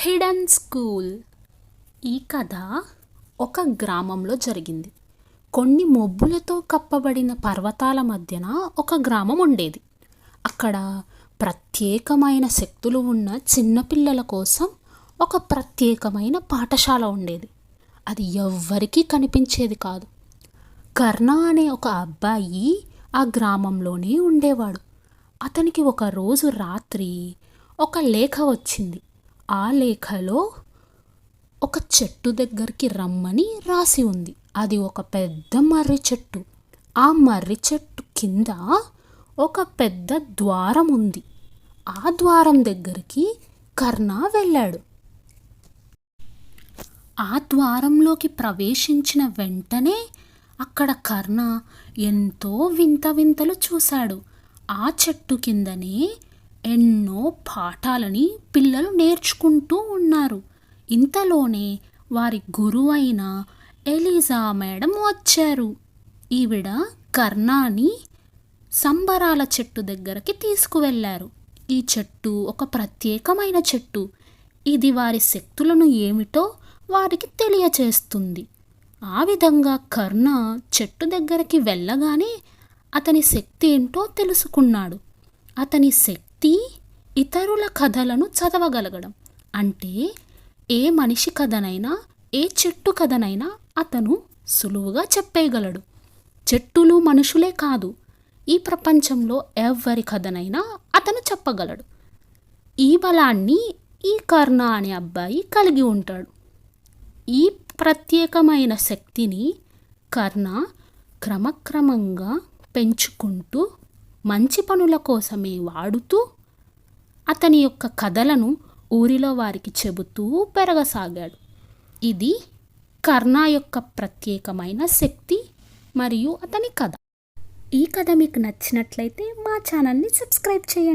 Hidden school. ఈ కథ ఒక గ్రామంలో జరిగింది. కొన్ని మొబ్బులతో కప్పబడిన పర్వతాల మధ్యన ఒక గ్రామం ఉండేది. అక్కడ ప్రత్యేకమైన శక్తులు ఉన్న చిన్నపిల్లల కోసం ఒక ప్రత్యేకమైన పాఠశాల ఉండేది. అది ఎవ్వరికీ కనిపించేది కాదు. కర్ణ అనే ఒక అబ్బాయి ఆ గ్రామంలోనే ఉండేవాడు. అతనికి ఒకరోజు రాత్రి ఒక లేఖ వచ్చింది. ఆ లేఖలో ఒక చెట్టు దగ్గరికి రమ్మని రాసి ఉంది. అది ఒక పెద్ద మర్రి చెట్టు. ఆ మర్రి చెట్టు కింద ఒక పెద్ద ద్వారం ఉంది. ఆ ద్వారం దగ్గరికి కర్ణ వెళ్ళాడు. ఆ ద్వారంలోకి ప్రవేశించిన వెంటనే అక్కడ కర్ణ ఎంతో వింత వింతలు చూశాడు. ఆ చెట్టు కిందనే ఎన్నో పాఠాలని పిల్లలు నేర్చుకుంటూ ఉన్నారు. ఇంతలోనే వారి గురువైన ఎలిజా మేడం వచ్చారు. ఈవిడ కర్ణాని సంబరాల చెట్టు దగ్గరికి తీసుకువెళ్ళారు. ఈ చెట్టు ఒక ప్రత్యేకమైన చెట్టు. ఇది వారి శక్తులను ఏమిటో వారికి తెలియచేస్తుంది. ఆ విధంగా కర్ణ చెట్టు దగ్గరికి వెళ్ళగానే అతని శక్తి ఏంటో తెలుసుకున్నాడు. అతని శక్తి ఇతరుల కథలను చదవగలగడం. అంటే ఏ మనిషి కథనైనా ఏ చెట్టు కథనైనా అతను సులువుగా చెప్పేయగలడు. చెట్టులు మనుషులే కాదు, ఈ ప్రపంచంలో ఎవరి కథనైనా అతను చెప్పగలడు. ఈ బలాన్ని ఈ కర్ణ అనే అబ్బాయి కలిగి ఉంటాడు. ఈ ప్రత్యేకమైన శక్తిని కర్ణ క్రమక్రమంగా పెంచుకుంటూ మంచి పనుల కోసమే వాడుతూ అతని యొక్క కథలను ఊరిలో వారికి చెబుతూ పెరగసాగాడు. ఇది కర్ణ యొక్క ప్రత్యేకమైన శక్తి మరియు అతని కథ. ఈ కథ మీకు నచ్చినట్లయితే మా ఛానల్ని సబ్స్క్రైబ్ చేయండి.